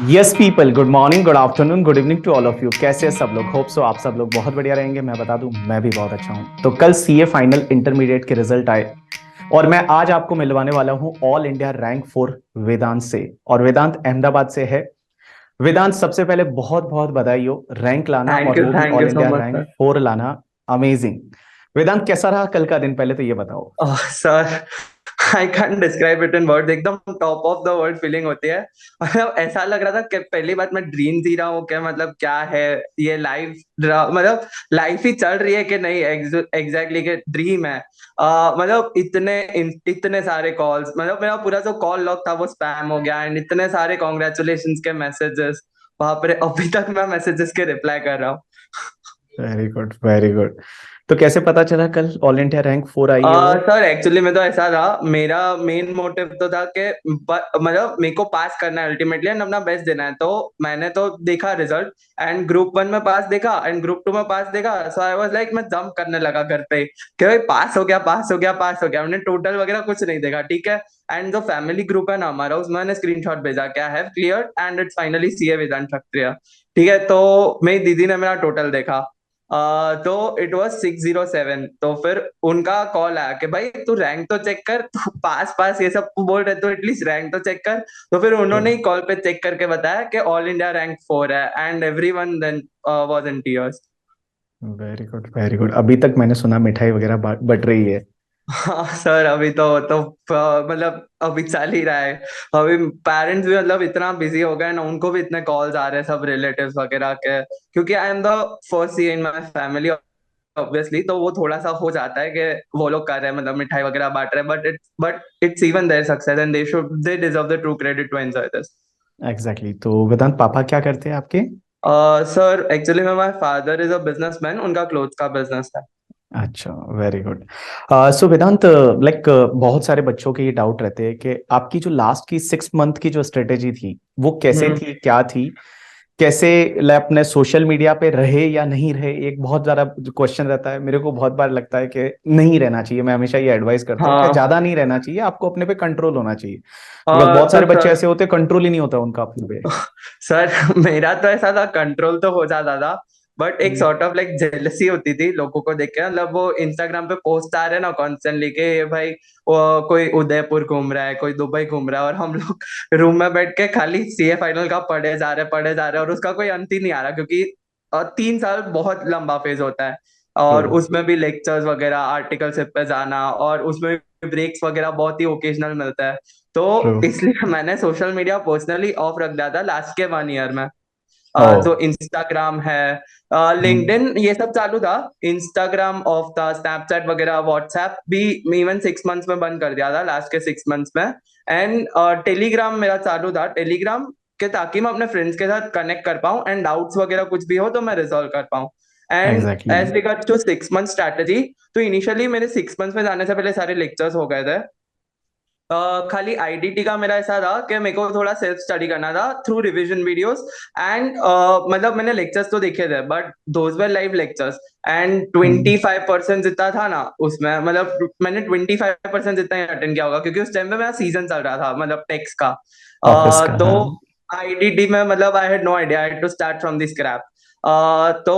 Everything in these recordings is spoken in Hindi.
Yes people, good morning, good afternoon, good evening to all of you. कैसे हैं सब लोग? होप सो आप सब लोग बहुत बढ़िया रहेंगे। मैं बता दूं, मैं भी बहुत अच्छा हूं। तो कल सीए फाइनल इंटरमीडिएट के रिजल्ट आए और मैं आज आपको मिलवाने वाला हूं ऑल इंडिया रैंक 4 वेदांत से। और वेदांत अहमदाबाद से है। वेदांत, सबसे पहले बहुत बहुत बधाई हो, रैंक लाना और वो भी thank all you so India much rank sir. 4 लाना। अमेजिंग। वेदांत, कैसा रहा कल का दिन? पहले तो ये बताओ। Sir, I can describe it in words. एकदम top of the world feeling होती है। मतलब ऐसा लग रहा था कि पहली बात मैं ड्रीम जी रहा हूँ क्या, मतलब क्या है ये लाइफ, मतलब लाइफ ही चल रही है कि नहीं, एग्जैक्टली के ड्रीम है। मतलब इतने सारे कॉल्स, मतलब मेरा पूरा जो कॉल लॉग था वो स्पैम हो गया, एंड इतने सारे कॉन्ग्रेचुलेशंस के मैसेजेस। वहां पर अभी तक मैं मैसेजेस के रिप्लाई कर रहा हूँ। Very good, very good. तो कैसे पता चला कल ऑल इंडिया रैंक 4 आई है वो? सर एक्चुअली में तो ऐसा था, मेरा मेन मोटिव तो था कि मतलब मेरे को पास करना है अल्टीमेटली एंड अपना बेस्ट देना है। तो मैंने तो देखा रिजल्ट, एंड ग्रुप वन में पास देखा एंड ग्रुप टू में पास देखा। सो आई वाज लाइक, मैं जंप करने लगा घर पे कि भाई पास हो गया, पास हो गया, पास हो गया। मैंने टोटल वगैरह कुछ नहीं देखा, ठीक है। एंड जो फैमिली ग्रुप है ना हमारा, उसमें मैंने स्क्रीनशॉट भेजा कि I have cleared and it's finally CA Vedant Kshatriya. ठीक है, तो मेरी दीदी ने मेरा टोटल देखा। तो इट वाज 607। तो फिर उनका कॉल आया कि भाई तू रैंक तो चेक कर, तू पास पास ये सब तू बोल रहे, तो एटलीस्ट रैंक तो चेक कर। तो फिर उन्होंने ही कॉल पे चेक करके बताया कि ऑल इंडिया रैंक 4 है, and everyone then was in tears. Very good, very good. अभी तक मैंने सुना मिठाई वगैरह बट रही है। हाँ सर, अभी तो मतलब अभी चल ही रहा है। अभी पेरेंट्स भी मतलब इतना बिजी हो गए ना, उनको भी इतने कॉल्स आ रहे हैं सब रिलेटिव्स वगैरह के, क्योंकि I am the first C in my family obviously. तो वो थोड़ा सा हो जाता है कि वो लोग कर रहे हैं, मतलब मिठाई वगैरह बांट रहे हैं, but it's even their success and they deserve the true credit to enjoy this. Exactly exactly। तो वेदांत, पापा क्या करते हैं आपके? सर एक्चुअली में my father is a businessman, उनका क्लोथ्स का बिजनेस है। अच्छा, very good. So Vedant, like बहुत सारे बच्चों के ये डाउट रहते हैं कि आपकी जो लास्ट की 6 मंथ की जो स्ट्रेटेजी थी वो कैसे हम्म। थी, क्या थी? कैसे अपने सोशल मीडिया पे रहे या नहीं रहे? एक बहुत ज्यादा क्वेश्चन रहता है, मेरे को बहुत बार लगता है कि नहीं रहना चाहिए। मैं हमेशा ये एडवाइस करता हूँ कि हाँ। ज्यादा नहीं रहना चाहिए, आपको अपने पे कंट्रोल होना चाहिए। बिकॉज बहुत तो सारे बच्चे सर, ऐसे होते हैं, कंट्रोल ही नहीं होता उनका अपने पे। सर मेरा तो ऐसा था, कंट्रोल तो हो जाता था, बट एक हम्म। सॉर्ट ऑफ लाइक जेलसी होती थी लोगों को देख के। मतलब वो इंस्टाग्राम पे पोस्ट आ रहे हैं ना कॉन्स्टेंटली के ये भाई, वो कोई उदयपुर घूम रहा है, कोई दुबई घूम रहा है, और हम लोग रूम में बैठ के खाली सीए फाइनल का पढ़े जा रहे, पढ़े जा रहे, और उसका कोई अंत ही नहीं आ रहा, क्योंकि 3 साल बहुत लंबा फेज होता है। ट्रू। और उसमें भी लेक्चर्स वगैरह, आर्टिकलशिप पे जाना, और उसमें ब्रेक्स वगैरह बहुत ही ओकेजनल मिलता है। तो ट्रू। इसलिए मैंने सोशल मीडिया पर्सनली ऑफ रख दिया था लास्ट के 1 ईयर में। ओ। जो इंस्टाग्राम है, हम्म। लिंक्डइन, ये सब चालू था। इंस्टाग्राम ऑफ था, स्नैपचैट वगैरह, व्हाट्सएप भी इवन 6 मंथ्स में बंद कर दिया था, लास्ट के 6 मंथ्स में। एंड टेलीग्राम मेरा चालू था, टेलीग्राम के, ताकि मैं अपने फ्रेंड्स के साथ कनेक्ट कर पाऊँ एंड डाउट्स वगैरह कुछ भी हो तो मैं रिजॉल्व कर पाऊँ। And exactly. As regards to 6 month strategy, तो इनिशियली मेरे 6 मंथ्स में जाने से पहले सारे लेक्चर्स हो गए थे। खाली आईडीटी का मेरा ऐसा था कि मेरे को थोड़ा सेल्फ स्टडी करना था थ्रू रिवीजन वीडियोस। एंड मतलब मैंने लेक्चर्स तो देखे थे, but those were live lectures. And 25% जितना था ना उसमें, मतलब मैंने 25% जितना ही अटेंड किया होगा, क्योंकि उस टाइम पे मेरा सीजन चल रहा था, मतलब टेक्स का। ऑफिस का, तो हाँ। आईडीटी में मतलब I had no idea, I had to start from the scrap. तो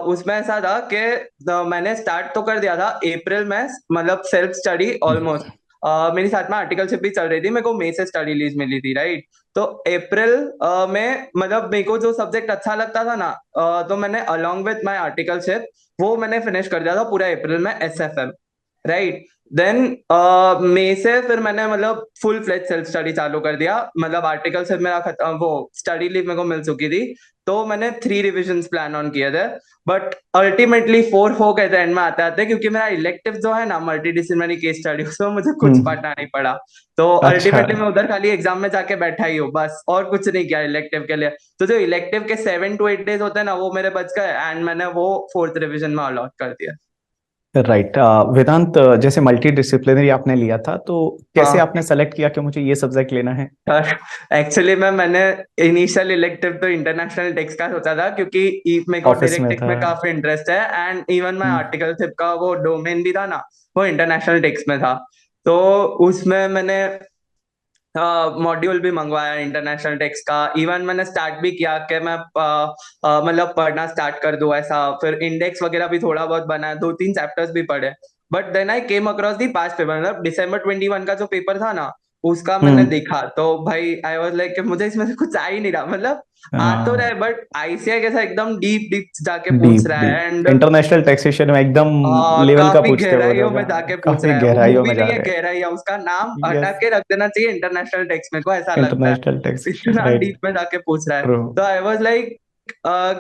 उसमें ऐसा था कि मैंने स्टार्ट तो कर दिया था अप्रैल में, मतलब सेल्फ स्टडी ऑलमोस्ट। मेरी साथ में आर्टिकलशिप भी चल रही थी, मेरे को मई से स्टडी लीव मिली थी, राइट। तो अप्रैल में मतलब मेरे को जो सब्जेक्ट अच्छा लगता था ना, तो मैंने अलोंग विथ माय आर्टिकलशिप वो मैंने फिनिश कर दिया था पूरा अप्रैल में, एसएफएम, राइट। देन मई से फिर मैंने मतलब फुल फ्लेज सेल्फ स्टडी चालू कर दिया। मतलब आर्टिकल से मेरा खत्म, वो स्टडी लीव मेरे को मिल चुकी थी। तो मैंने 3 रिविजन प्लान ऑन किए थे, बट अल्टीमेटली 4 हो गए थे एंड में आते आते, क्योंकि मेरा इलेक्टिव जो है ना, मल्टी डिसिप्लिनरी केस स्टडी, उसमें मुझे कुछ हम्म। पढ़ना नहीं पड़ा। तो अच्छा। अल्टीमेटली मैं उधर खाली एग्जाम में जाके बैठा ही हूँ बस, और कुछ नहीं किया इलेक्टिव के लिए। तो जो इलेक्टिव के 7 to 8 डेज होते हैं ना, वो मेरे बच गए, एंड मैंने वो फोर्थ रिविजन में अलॉट कर दिया। राइट। वेदांत, जैसे मल्टी डिसिप्लिनरी आपने लिया था, तो कैसे हाँ आपने सेलेक्ट किया कि मुझे ये सब्जेक्ट लेना है? सर, एक्चुअली मैंने इनिशियल इलेक्टिव तो इंटरनेशनल टेक्स का सोचा था, क्योंकि मेरे को ऑफिस डायरेक्ट में टेक्स था। में काफी इंटरेस्ट है, and even my hmm. Articleship का वो डोमेन भी था ना, वो इंटरनेशनल टेक्स में था। तो उसमें मैंने मॉड्यूल भी मंगवाया इंटरनेशनल टेक्स्ट का। इवन मैंने स्टार्ट भी किया कि मैं मतलब पढ़ना स्टार्ट कर दूं ऐसा। फिर इंडेक्स वगैरह भी थोड़ा बहुत बनाया, 2-3 चैप्टर्स भी पढ़े। But then I came across the past paper, मतलब December 21 का जो पेपर था ना, उसका मैंने हम्म। देखा तो भाई आई वाज लाइक कि मुझे इसमें से कुछ आ ही नहीं रहा। मतलब आ तो रहा है, बट आईसीआई कैसा एकदम डीप डीप जाके पूछ डीप रहा है, डीप एंड इंटरनेशनल टैक्सेशन में एकदम लेवल का काफी पूछते हो गहराइयों लोग, में हाँ, जाके पूछ काफी रहा है। वो गहराइयों में मूवी जा नहीं है रहे गहराइयाँ, उसका नाम हैं। हटा यस, के रख देना चाहिए इंटरनेशनल टेक्स्ट में को, ऐसा लगता है। इंटरनेशनल टैक्सेशन, इतना राइट। डीप में जाके पूछ रहा है। ट्रू। तो आई वाज लाइक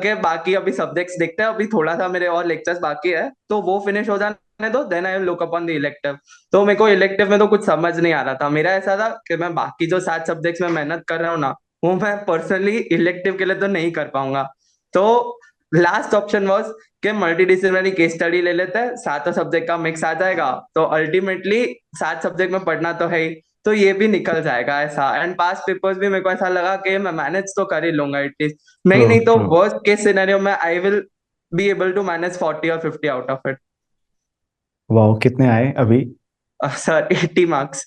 के बाकी अभी सब्जेक्ट्स देखते हैं, अभी थोड़ा सा मेरे और लेक्चर्स बाकी है, तो वो फिनिश हो जाने दो, then I will look upon the elective. तो मेरे को इलेक्टिव में तो कुछ समझ नहीं आ रहा था। मेरा ऐसा था कि मैं बाकी जो 7 सब्जेक्ट्स में मेहनत कर रहा हूँ ना, वो मैं पर्सनली इलेक्टिव के लिए तो नहीं कर पाऊंगा। तो लास्ट ऑप्शन वाज कि मल्टीडिसिप्लिनरी केस स्टडी ले लेते हैं, सातों सब्जेक्ट का मिक्स आ जाएगा, तो अल्टीमेटली 7 सब्जेक्ट में पढ़ना तो है ही, तो ये भी निकल जाएगा ऐसा। एंड पास पेपर्स भी मेरे को ऐसा लगा कि मैं मैनेज तो कर ही लूंगा एटलीस्ट। नहीं ट्रू। नहीं तो ट्रू। वर्स्ट केस सिनेरियो में I will be able to manage 40 और 50 आउट ऑफ इट। वाह, कितने आए अभी? Sir 80 marks.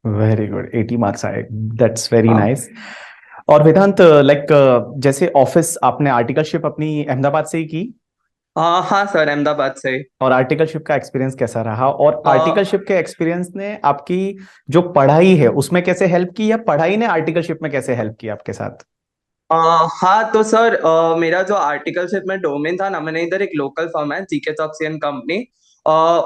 Very good, 80 marks आए। दैट्स वेरी हाँ। नाइस। और वेदांत, लाइक जैसे ऑफिस आपने आर्टिकलशिप अपनी अहमदाबाद से ही की, हाँ सर, अहमदाबाद से। और आर्टिकलशिप का एक्सपीरियंस कैसा रहा? और अ, आर्टिकलशिप के एक्सपीरियंस ने आपकी जो पढ़ाई है उसमें कैसे हेल्प की, या पढ़ाई ने आर्टिकलशिप में कैसे हेल्प की आपके साथ? हाँ तो सर, मेरा जो आर्टिकलशिप में डोमेन था ना, मैंने इधर एक लोकल फर्म है जीके चॉक्सी एंड कंपनी,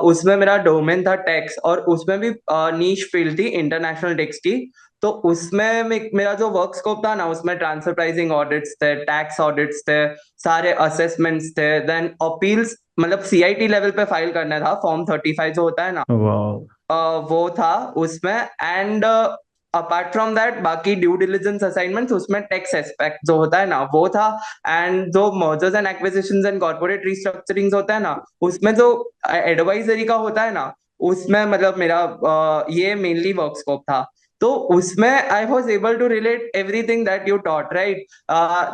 उसमें मेरा डोमेन था टैक्स, और उसमें भी नीश फील्ड थी इंटरनेशनल टैक्स की। तो उसमें मेरा जो वर्क स्कोप था ना, उसमें ट्रांसफर प्राइसिंग ऑडिट्स थे, टैक्स ऑडिट्स थे, सारे असेसमेंट्स थे, देन अपील्स, मतलब सीआईटी लेवल पे फाइल करना था, फॉर्म 35 जो होता है ना, वाह। वो था उसमें। एंड अपार्ट फ्रॉम दैट बाकी ड्यू डिलिजेंस असाइनमेंट्स, उसमें टैक्स एस्पेक्ट जो होता है ना वो था। एंड जो mergers and acquisitions and corporate restructurings होता है ना, उसमें जो एडवाइजरी का होता है ना, उसमें मतलब मेरा ये मेनली वर्क स्कोप था। तो उसमें I was able to relate everything that you taught, right.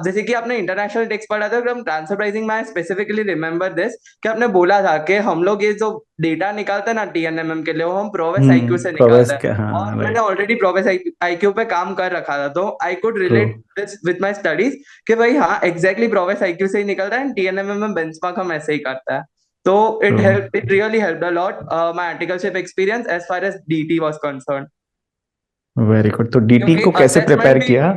जैसे कि आपने इंटरनेशनल टेक्स पढ़ा था, एकदम ट्रांसफर प्राइसिंग में स्पेसिफिकली रिमेंबर दिस, कि आपने बोला था कि हम लोग ये जो डेटा निकालते हैं ना टीएनएमएम के लिए, वो हम प्रोवेस आईक्यू से प्रोग्रेस निकालते हैं। के, और हाँ, मैंने राइट। ऑलरेडी प्रोवेस आईक्यू पे काम कर रखा था, तो I could true. Relate this with my studies, कि भाई हाँ एग्जैक्टली प्रोवेस आईक्यू से ही निकलता है, एंड टीएनएमएम में बेंचमार्क हम ऐसे ही करता है। तो true. It really helped a lot my articleship experience as far as DT was concern. Very good. तो डीटी क्योंकि को कैसे असेसमेंट प्रिपेयर भी किया?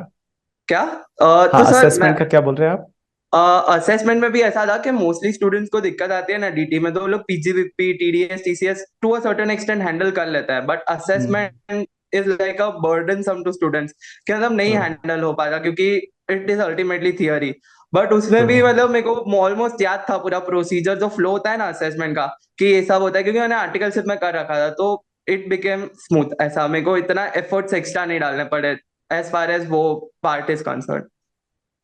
क्या, हाँ, तो सर मैं असेसमेंट का क्या बोल रहे हैं आप? असेसमेंट में भी ऐसा था कि मोस्टली स्टूडेंट्स को दिक्कत आती है ना डीटी में, तो वो लोग PGVP TDS TCS to a certain extent handle कर लेता है, but hmm. Assessment is like a burden some to students, कि मतलब नहीं ट्रू। हैंडल हो पाता, क्योंकि it is ultimately theory. But उसमें ट्रू। भी मतलब मेरे को ऑलमोस्ट याद था पूरा प्रोसीजर जो फ्लो होता है ना असेसमेंट का, कि ये सब होता है, क्योंकि मैंने आर्टिकलशिप में कर रखा था, तो इट बिकेम स्मूथ। ऐसा मेरे को इतना एफर्ट्स एक्स्ट्रा नहीं डालने पड़े एज फार एज वो पार्ट इज कंसर्न।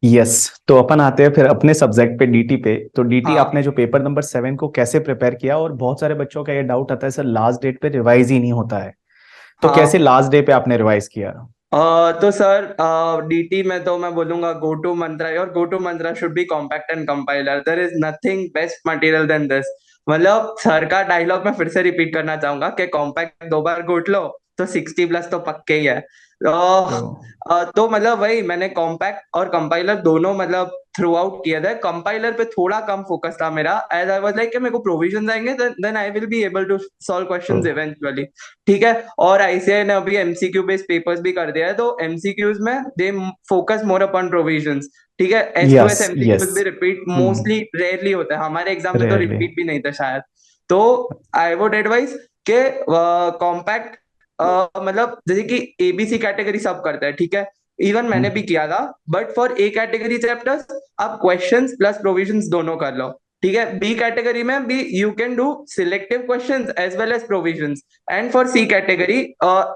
यस। तो अपन आते हैं फिर अपने सब्जेक्ट पे, डीटी पे। तो डीटी हाँ। आपने जो पेपर नंबर 7 को कैसे प्रिपेयर किया? और बहुत सारे बच्चों का ये डाउट आता है, सर लास्ट डेट पे रिवाइज ही नहीं होता है, तो कैसे हाँ। लास्ट डे पे आपने रिवाइज किया? तो सर डीटी में तो मैं बोलूंगा गो टू मंत्रा, और go to mantra should be compact and compiler, there is nothing best material than this. मतलब सर का डायलॉग मैं फिर से रिपीट करना चाहूंगा कि कॉम्पैक्ट 2 बार घोट लो तो 60+ तो पक्के ही है। तो तो मतलब वही मैंने कॉम्पैक्ट और कंपाइलर दोनों मतलब थ्रू आउट किया था। कंपाइलर पे थोड़ा कम फोकस था मेरा, एज आई वाज लाइक कि मेरे को प्रोविजन आएंगे, then I will be able to solve तो क्वेश्चंस इवेंचुअली। ठीक है। और आईसीआई ने अभी एमसीक्यू बेस्ड पेपर्स भी कर दिया है, तो एमसीक्यूज में they focus more upon provisions. ठीक है। एस टू यस। एस यस। एमसीक्यूज भी रिपीट मोस्टली रेयरली होता है, हमारे एग्जाम में तो रेयरली। रिपीट भी नहीं था शायद। तो आई वुड एडवाइस के कॉम्पैक्ट, मतलब जैसे कि एबीसी कैटेगरी सब करते हैं, ठीक है, इवन मैंने भी किया था, but for A category chapters आप क्वेश्चंस प्लस प्रोविजंस दोनों कर लो। ठीक है। बी कैटेगरी में भी you can do selective questions as well as provisions. And for C category,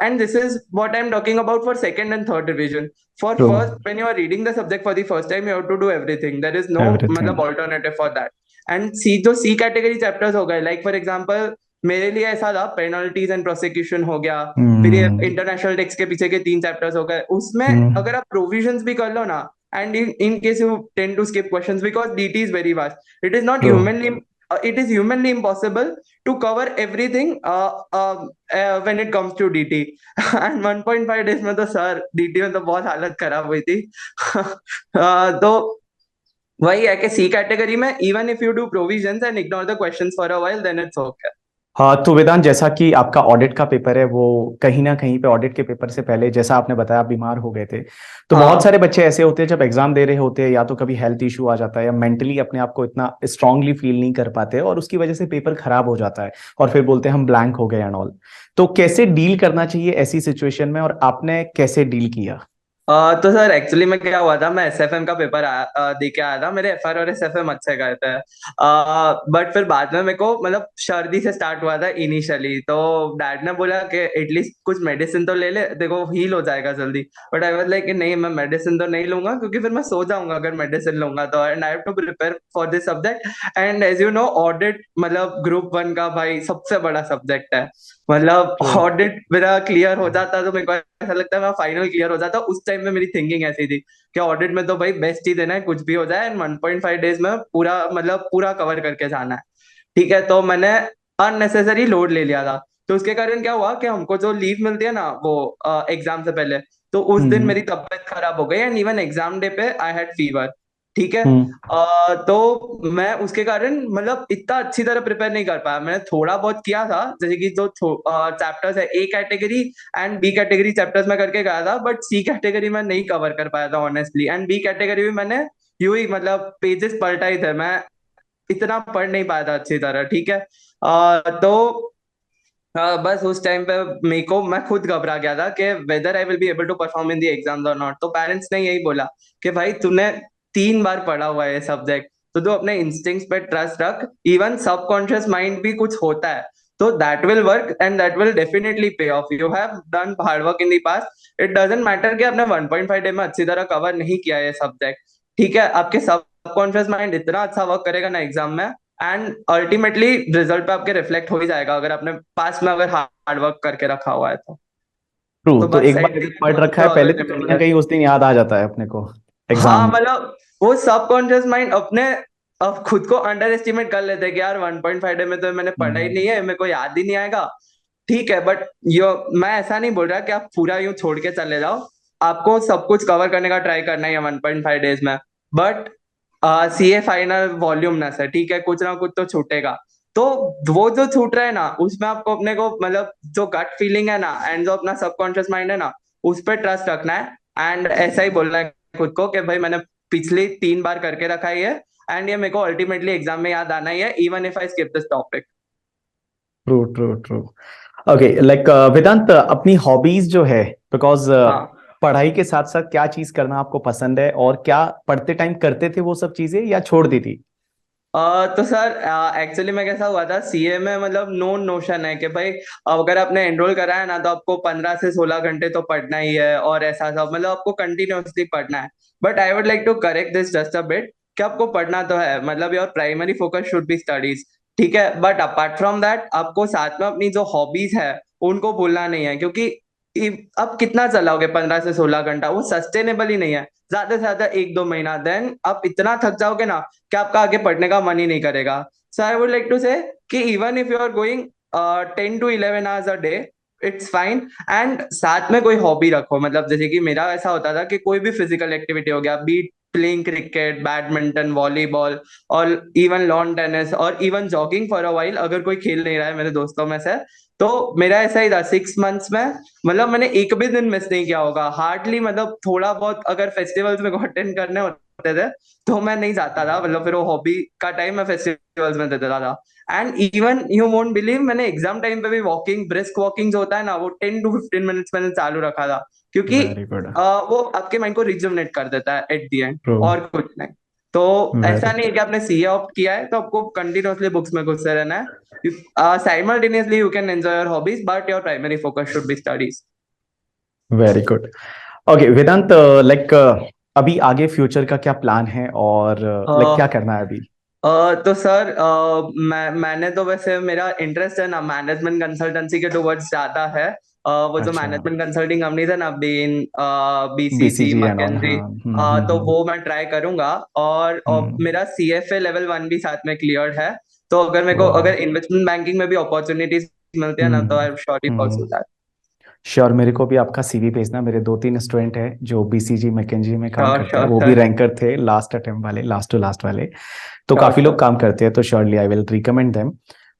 and this is what I am talking about for second and third revision, for true. First when you are reading the subject for the first time you have to do everything, there is no everything. मतलब ऑल्टरनेटिव फॉर दैट। एंड सी जो सी कैटेगरी चैप्टर्स हो गए, लाइक फॉर एग्जांपल मेरे लिए ऐसा था पेनल्टीज एंड प्रोसिक्यूशन हो गया, फिर ये हम्म। इंटरनेशनल टेक्स के पीछे के 3 चैप्टर्स हो गए, उसमें हम्म। अगर आप प्रोविजंस भी कर लो ना, and in case you tend to skip questions because DT is very vast, it is not true. Humanly it is humanly impossible to cover everything when it comes to DT. And 1.5 days में तो सर DT में तो बहुत हालत खराब हुई थी. तो वही है कि सी कैटेगरी में even if you do provisions and ignore the questions for a while then it's okay. हाँ, तो वेदांत, जैसा कि आपका ऑडिट का पेपर है, वो कहीं ना कहीं पे ऑडिट के पेपर से पहले, जैसा आपने बताया, आप बीमार हो गए थे, तो बहुत हाँ सारे बच्चे ऐसे होते हैं जब एग्जाम दे रहे होते हैं, या तो कभी हेल्थ इशू आ जाता है या मेंटली अपने आप को इतना स्ट्रांगली फील नहीं कर पाते, और उसकी वजह से पेपर खराब हो जाता है और फिर बोलते हैं हम ब्लैंक हो गए एंड ऑल. तो कैसे डील करना चाहिए ऐसी सिचुएशन में, और आपने कैसे डील किया? तो सर एक्चुअली में क्या हुआ था, मैं एसएफएम का पेपर दे के आया था. मेरे एफआर और एसएफएम अच्छे गए थे. बट फिर बाद में मेरे को मतलब सर्दी से स्टार्ट हुआ था इनिशियली. तो डैड ने बोला कि एटलीस्ट कुछ मेडिसिन तो ले ले, देखो हील हो जाएगा जल्दी. बट आई वाज लाइक कि नहीं, मैं मेडिसिन तो नहीं लूंगा क्योंकि फिर मैं सो जाऊंगा अगर मेडिसिन लूंगा तो. And I have to prepare for this subject. And as you know audit मतलब ग्रुप वन का भाई सबसे बड़ा सब्जेक्ट है. मतलब ट्रू. ऑडिट मेरा क्लियर हो जाता तो मेरे को ऐसा लगता है मैं फाइनल क्लियर हो जाता. उस टाइम में मेरी थिंकिंग ऐसी थी कि ऑडिट में तो भाई बेस्ट ही देना है, कुछ भी हो जाए. एंड 1.5 डेज में पूरा मतलब पूरा कवर करके जाना है. ठीक है, तो मैंने अननेसेसरी लोड ले लिया था. तो उसके कारण क्या हुआ कि हमको जो लीव मिलती है ना वो एग्जाम से पहले, तो उस दिन हम्म. मेरी तबीयत खराब हो गई. एंड इवन एग्जाम डे पे आई हैड फीवर. ठीक है. हम्म. तो मैं उसके कारण मतलब इतना अच्छी तरह प्रिपेयर नहीं कर पाया. मैंने थोड़ा बहुत किया था, जैसे कि जो चैप्टर्स है A category and B category chapters में करके गया था. बट सी कैटेगरी में नहीं कवर कर पाया था ऑनेस्टली. एंड बी कैटेगरी भी मैंने यूं ही मतलब पेजेस पलटा ही थे, मैं इतना पढ़ नहीं पाया था अच्छी तरह. ठीक है. तो बस उस टाइम पे मेरे को मैं खुद घबरा गया था कि whether I will be able to perform in the exams और नॉट. तो पेरेंट्स ने यही बोला कि भाई तूने 3 बार पढ़ा हुआ है ये सब्जेक्ट, तो तू अपने इंस्टिंक्ट्स पे ट्रस्ट रख. इवन सबकॉन्शियस माइंड भी कुछ होता है, तो that will work and that will definitely पे of. You have done hard work in the past. It doesn't matter कि आपने 1.5 डे में अच्छी तरह कवर नहीं किया ये सब्जेक्ट. ठीक है, आपके सबकॉन्शियस माइंड इतना अच्छा वर्क करेगा ना एग्जाम में, एंड अल्टीमेटली रिजल्ट पे आपके रिफ्लेक्ट हो ही जाएगा अगर आपने पास में अगर हार्ड वर्क करके रखा हुआ है तो. ट्रू. तो तो बस एक बार अगर पढ़ रखा है पहले, तो कहीं ना कहीं उस दिन याद आ जाता है अपने को एग्जाम हाँ में. मतलब वो सबकॉन्शियस माइंड अपने अब खुद को अंडर एस्टिमेट कर लेते हैं कि यार 1.5 डे में तो मैंने पढ़ा ही हम्म. नहीं है, मेरे को याद ही नहीं आएगा. ठीक है, बट यो मैं ऐसा नहीं बोल रहा कि आप पूरा यूं छोड़ के चले जाओ. आपको सब कुछ कवर करने का ट्राई करना है 1.5 डेज में. बट सीए फाइनल वॉल्यूमनेस है, ठीक है, कुछ ना कुछ तो छूटेगा. तो वो जो छूट रहा है ना उसमें आपको अपने को मतलब जो गट फीलिंग है ना एंड जो अपना सबकॉन्शियस माइंड है ना उस पर ट्रस्ट रखना है. एंड ऐसा ही बोलना है खुद को कि भाई मैंने पिछली 3 बार करके रखा ही है एंड ये मेरे को अल्टीमेटली एग्जाम में याद आना ही है even if I skip this topic. True. True. True. Okay, like Vedant, अपनी हॉबीज जो है, बिकॉज हाँ. पढ़ाई के साथ साथ क्या चीज करना आपको पसंद है, और क्या पढ़ते टाइम करते थे वो सब चीजें, या छोड़ दी थी? तो सर एक्चुअली में कैसा हुआ था सीए में मतलब नोन नोशन है कि भाई अगर आपने एनरोल करा है ना तो आपको 15 से 16 घंटे तो पढ़ना ही है और ऐसा सब मतलब आपको कंटिन्यूअसली पढ़ना है. But I would like to correct this just a bit कि आपको पढ़ना तो है, मतलब your primary focus should be studies. ठीक है, बट अपार्ट फ्रॉम दैट आपको साथ में अपनी जो हॉबीज है उनको भूलना नहीं है. क्योंकि अब कितना चलाओगे 15 से 16 घंटा, वो सस्टेनेबल ही नहीं है. ज्यादा से ज्यादा 1-2 महीना, देन आप इतना थक जाओगे ना कि आपका आगे पढ़ने का मन ही नहीं करेगा. So I would like to say कि even if you are going 10 to 11 hours a day it's fine. And साथ में कोई हॉबी रखो, मतलब जैसे कि मेरा ऐसा होता था कि कोई भी फिजिकल एक्टिविटी हो गया, be playing cricket, badminton, volleyball और इवन लॉन टेनिस और even jogging for a while अगर कोई खेल नहीं रहा है मेरे दोस्तों में से. तो मेरा ऐसा ही था 6 मंथ्स में, मतलब मैंने एक भी दिन मिस नहीं किया होगा हार्डली. मतलब थोड़ा बहुत अगर फेस्टिवल्स में अटेंड करने होते थे तो मैं नहीं जाता था, मतलब फिर वो हॉबी का टाइम मैं फेस्टिवल्स में दे देता था. And even you won't believe मैंने एग्जाम टाइम पे भी वॉकिंग, ब्रिस्क वॉकिंग जो होता है ना वो 10 to 15 मिनट्स मैंने चालू रखा था. क्योंकि वेरी गुड. वो आपके माइंड को रिजुवनेट कर देता है एट द एंड, ट्रू. और कुछ नहीं. तो ऐसा वेरी. नहीं है कि आपने सीए ऑप्ट किया है तो आपको कंटिन्यूअसली बुक्स में घुसे रहना है. Simultaneously you can enjoy your hobbies but your primary focus should be studies. Very good. Okay Vedant, like अभी आगे फ्यूचर का क्या प्लान है, और लाइक क्या करना है अभी? तो सर मैंने तो वैसे मेरा इंटरेस्ट है ना मैनेजमेंट कंसल्टेंसी के टुवर्ड्स ज्यादा है. वो जो अच्छा. मैनेजमेंट कंसल्टिंग कंपनीज है ना Bain BCG, BCG and all, McKinsey, हाँ. तो वो मैं ट्राई करूंगा. और हम्म. मेरा CFA लेवल 1 भी साथ में क्लियर्ड है. तो अगर मेरे को वाह। अगर इन्वेस्टमेंट बैंकिंग में भी अपॉर्चुनिटीज मिलती है ना, तो I surely hmm. Pursue that. Sure, मेरे को भी आपका सीवी भेजना। मेरे दो तीन स्टूडेंट हैं जो बीसीजी मैकेंजी में काम श्योर करते हैं, श्योर वो भी सर। रैंकर थे लास्ट अटेम्प्ट वाले, लास्ट टू लास्ट वाले। तो श्योर काफी लोग श्योर। काम करते हैं, तो surely I will recommend them.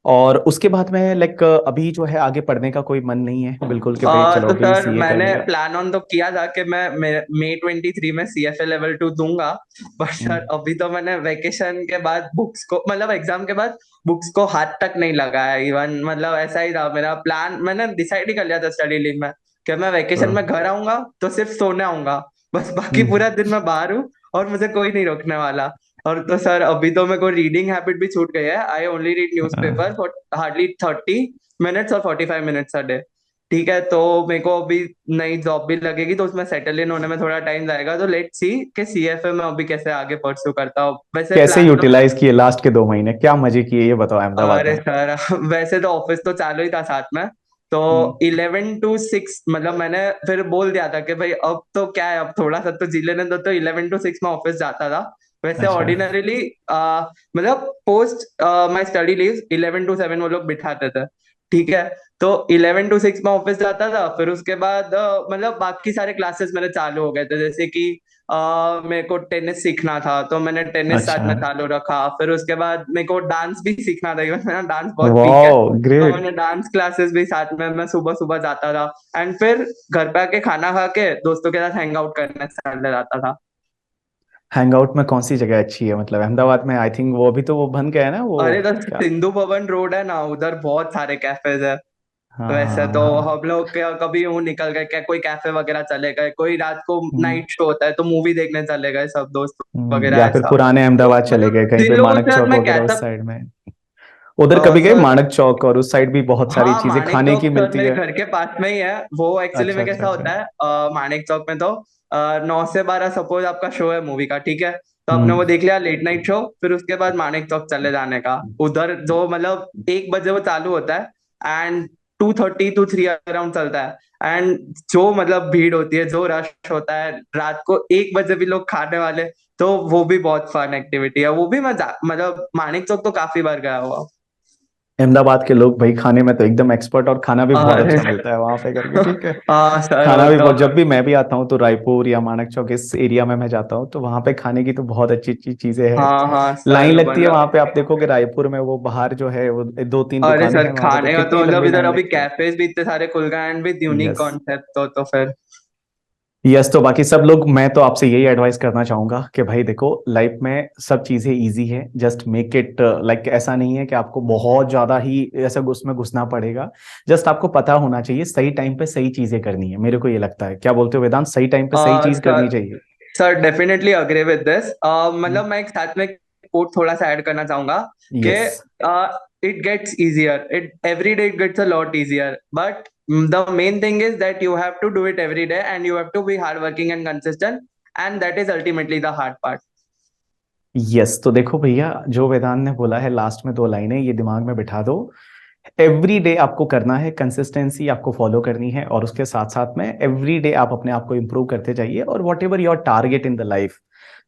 और उसके बाद में लाइक अभी जो है आगे पढ़ने का कोई मन नहीं है बिल्कुल कि भाई चलो तो अभी सर सीए कर मैंने लिया? प्लान ऑन तो किया था कि मैं मई 23 में CFA लेवल 2 दूंगा। But hmm. सर अभी तो मैंने वेकेशन के बाद बुक्स को, मतलब एग्जाम के बाद बुक्स को हाथ तक नहीं लगाया इवन। मतलब ऐसा ही था मेरा प्लान, मैंने डिसाइड ही कर लिया था स्टडी लीव में कि मैं वेकेशन में घर आऊंगा तो सिर्फ सोने आऊंगा, बस बाकी हम्म। पूरा दिन मैं बाहर हूँ और मुझे कोई नहीं रोकने वाला। और तो सर अभी तो मेरे को रीडिंग हैबिट भी छूट गई है। I only read newspaper for hardly 30 minutes और 45 मिनट्स अ डे। ठीक है, तो मेरे को अभी नई जॉब भी लगेगी तो उसमें सेटल इन होने में थोड़ा टाइम जाएगा। तो लेट्स सी कि CFA में अभी कैसे आगे परस्यू करता हूँ। वैसे कैसे प्लान तो मैं, यूटिलाइज किए लास्ट के 2 महीने, क्या मजे किए ये बताओ अहमदाबाद अरे में? सर वैसे तो ऑफिस तो चालू ही था साथ में। तो हम्म। 11 to 6 मतलब मैंने फिर बोल दिया था कि भाई अब तो क्या है, अब थोड़ा सा तो जी लेने दो। तो 11 to 6 में ऑफिस जाता था। वैसे अच्छा। ऑर्डिनरीली मतलब post my study leave 11 to 7 वो लोग बिठाते थे। ठीक है, तो 11 to 6 में ऑफिस जाता था। फिर उसके बाद मतलब बाकी सारे क्लासेस मेरे चालू हो गए थे, जैसे कि मेरे को टेनिस सीखना था तो मैंने टेनिस साथ अच्छा। में चालू रखा। फिर उसके बाद मेरे को डांस भी सीखना था, इवन मेरा डांस बहुत वीक है। वाह तो ग्रेट। मैंने डांस क्लासेस भी साथ में मैं सुबह सुबह जाता था। एंड फिर घर पे आके खाना खा के दोस्तों के साथ हैंग आउट करने चले जाता था। हैंग आउट में कौन सी जगह अच्छी है मतलब अहमदाबाद में? आई थिंक वो अभी तो वो बन गया है ना वो। अरे तो क्या? सिंधु भवन रोड है ना, उधर बहुत सारे कैफेज है। हाँ वैसे हाँ तो हाँ। हम लोग कभी यूं निकल गए क्या, कोई कैफे वगैरह चले गए, कोई रात को हम्म। नाइट शो होता है तो मूवी देखने चले गए सब दोस्त वगैरह या फिर ऐसा। पुराने तो अहमदाबाद चले मतलब गए कहीं जिन पे, लोगों मानक के साथ चौक मैं वगैरह उस कैसा, साइड में? उधर कभी गए सर मानक चौक? और उस साइड भी बहुत सारी हाँ चीजें मानिक खाने की चौक सर मिलती मेरे है। घर के पास में ही है। वो एक्चुअली अच्छा में अच्छा कैसा अच्छा। होता है, मानिक चौक में तो 9 से 12 सपोज आपका शो है मूवी का, ठीक है, तो आपने हम्म। वो देख लिया लेट नाइट शो। फिर उसके बाद मानिक चौक चले जाने का। उधर जो मतलब 1 बजे वो चालू होता है एंड 2:30 to 3 अराउंड चलता है। एंड जो मतलब भीड़ होती है, जो रश होता है रात को 1 बजे भी लोग खाने वाले, तो वो भी बहुत फन एक्टिविटी है। वो भी मैं मतलब मानिक चौक तो काफी बार गया हुआ। अहमदाबाद के लोग भाई खाने में तो एकदम एक्सपर्ट, और खाना भी बहुत अरे अच्छा मिलता है वहां पे करके, ठीक है। हाँ सर वो खाना भी तो, बहुत, जब भी मैं भी आता हूँ तो रायपुर या मानक चौक इस एरिया में मैं जाता हूँ तो वहां पे खाने की तो बहुत अच्छी अच्छी चीजें हैं। हाँ हाँ लाइन सर लगती है वहां पे, मतलब, आप देखोगे रायपुर में वो बाहर जो है वो दो तीन अरे दुकानें सर हैं वहां पे, तो खाने का तो कितनी मतलब लंबी इधर लाइन अभी लगती है। कैफेज भी इतने सारे खुल गए and with unique yes. Concept, तो फिर यस, तो बाकी सब लोग, मैं तो आपसे यही एडवाइस करना चाहूंगा कि भाई देखो लाइफ में सब चीजें इजी है, जस्ट मेक इट लाइक, ऐसा नहीं है कि आपको बहुत ज्यादा ही ऐसा उसमें घुसना पड़ेगा। जस्ट आपको पता होना चाहिए सही टाइम पे सही चीजें करनी है, मेरे को ये लगता है। क्या बोलते हो वेदांत, सही टाइम पे सही चीज करनी सर चाहिए? Sir definitely agree with this. मतलब मैं एक साथ में कोट थोड़ा सा ऐड करना चाहूंगा कि yes. It gets easier, it every day it gets a lot easier, but the main thing is that you have to do it every day and you have to be hard working and consistent, and that is ultimately the hard part. Yes, तो देखो भैया, जो वेदांत ने बोला है लास्ट में 2 लाइनें, ये दिमाग में बिठा दो। एवरी डे आपको करना है, कंसिस्टेंसी आपको फॉलो करनी है, और उसके साथ साथ में एवरी डे आप अपने आप को इंप्रूव करते जाइए, और what ever your target in the life,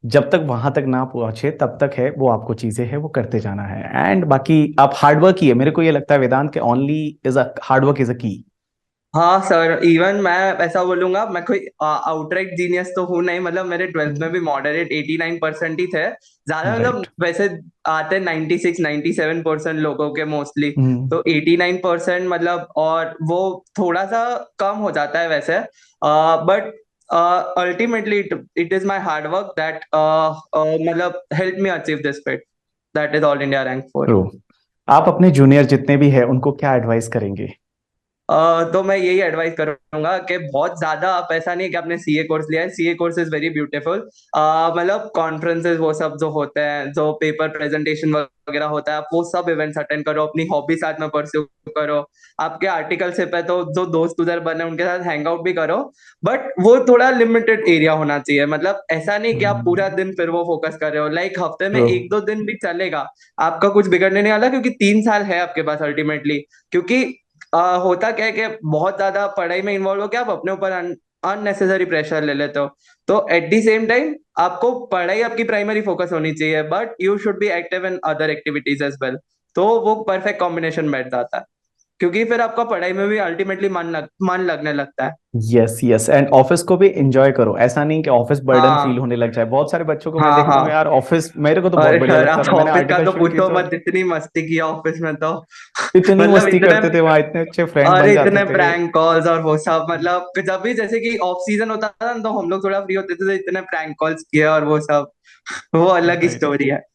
जब तक वहां तक ना पहुंचे तब तक है वो आपको चीजें है वो करते जाना है। एंड बाकी आप हार्डवर्क ही है, मेरे को ये लगता है वेदांत के only is a hard work is a की। हाँ सर, इवन मैं ऐसा बोलूंगा, मैं कोई आउटराइट जीनियस तो हूँ नहीं। मतलब मेरे 12th में भी मॉडरेट 89% ही थे ज्यादा। मतलब राइट। वैसे आते 96-97% लोगों के मोस्टली। हम्म। तो 89% मतलब, और वो थोड़ा सा कम हो जाता है वैसे, but ultimately it is my hard work that मतलब help me achieve this feat, that is all India rank 4। True. आप अपने जूनियर जितने भी हैं उनको क्या एडवाइस करेंगे? तो मैं यही एडवाइस करूंगा कि बहुत ज्यादा आप, ऐसा नहीं कि आपने सीए कोर्स लिया है, CA course is very beautiful. मतलब कॉन्फ्रेंसेस वो सब जो होते हैं, जो पेपर प्रेजेंटेशन वगैरह होता है, आप वो सब इवेंट्स अटेंड करो, अपनी हॉबी साथ में परस्यू करो। आपके आर्टिकलशिप है तो जो दोस्त उधर बने उनके साथ हैंग आउट भी करो। बट वो थोड़ा लिमिटेड एरिया होना चाहिए। मतलब ऐसा नहीं कि आप पूरा दिन फिर वो फोकस कर रहे हो, लाइक हफ्ते में ट्रू। 1-2 दिन भी चलेगा। आपका कुछ बिगड़ने नहीं वाला, क्योंकि 3 साल है आपके पास अल्टीमेटली। क्योंकि होता क्या है कि बहुत ज्यादा पढ़ाई में इन्वॉल्व हो के आप अपने ऊपर अननेसेसरी प्रेशर ले लेते हो। तो एट द सेम टाइम आपको पढ़ाई आपकी प्राइमरी फोकस होनी चाहिए, but you should be active in other activities as well. तो वो परफेक्ट कॉम्बिनेशन बैठ जाता है, क्योंकि फिर आपका पढ़ाई में भी अल्टीमेटली मन लगने लगता है। यस यस, एंड ऑफिस को भी एंजॉय करो, ऐसा नहीं कि ऑफिस बर्डन फील हाँ होने लग जाए। बहुत सारे बच्चों को मैं हाँ देखता हूँ हाँ। यार, ऑफिस मेरे को तो बहुत अरे बढ़िया सर लगता आप था, मैंने ऑफिस का आर्टिकल तो शूट की पूछो तो मत, इतनी मस्ती की ऑफिस में तो। इतनी मतलब मस्ती इतने, करते थे वहां, इतने अच्छे फ्रेंड बन और जाते इतने थे। प्रैंक कॉल्स और वो सब, मतलब जब भी जैसे कि ऑफ सीजन होता था ना, तो हम लोग थोड़ा फ्री होते थे, तो इतने प्रैंक कॉल्स किए और वो सब, वो अलग ही राइट। स्टोरी है।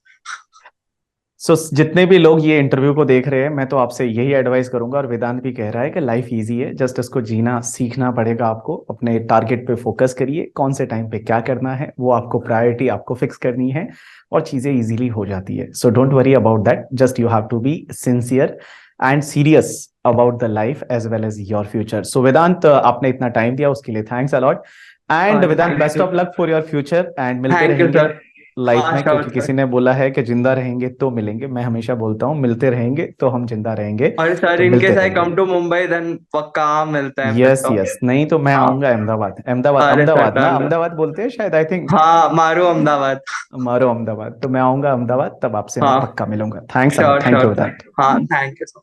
सो जितने भी लोग ये इंटरव्यू को देख रहे हैं, मैं तो आपसे यही एडवाइस करूंगा, और वेदांत भी कह रहा है कि लाइफ इजी है, जस्ट इसको जीना सीखना पड़ेगा आपको। अपने टारगेट पे फोकस करिए, कौन से टाइम पे क्या करना है वो आपको प्रायोरिटी आपको फिक्स करनी है, और चीजें इजीली हो जाती है। So don't worry about that, just you have to be sincere and serious about the life as well as your future. So Vedant, आपने इतना टाइम दिया उसके लिए थैंक्स अलॉट। एंड अरे Vedant, best thank you. Of luck for your future, and मिलते थैंक यू रहेंगे सर। लाइफ हाँ में, श्योर क्योंकि सर। किसी ने बोला है कि जिंदा रहेंगे तो मिलेंगे। मैं हमेशा बोलता हूँ मिलते रहेंगे तो हम जिंदा रहेंगे। और सर तो मिलते इनकेस आई रहेंगे। कम टू मुंबई देन पक्का मिलते हैं फिर यस तो। यस, नहीं तो मैं हाँ। आऊंगा अहमदाबाद। अहमदाबाद, अरे सर अहमदाबाद ना, डन। अहमदाबाद बोलते हैं शायद, आई थिंक। हाँ मारू अहमदाबाद। मारो अहमदाबाद, तो मैं आऊंगा अहमदाबाद, तब आपसे मैं हाँ पक्का मिलूंगा। Thanks a lot, sure thank sure you sir. Vedant. हाँ थैंक यू सर।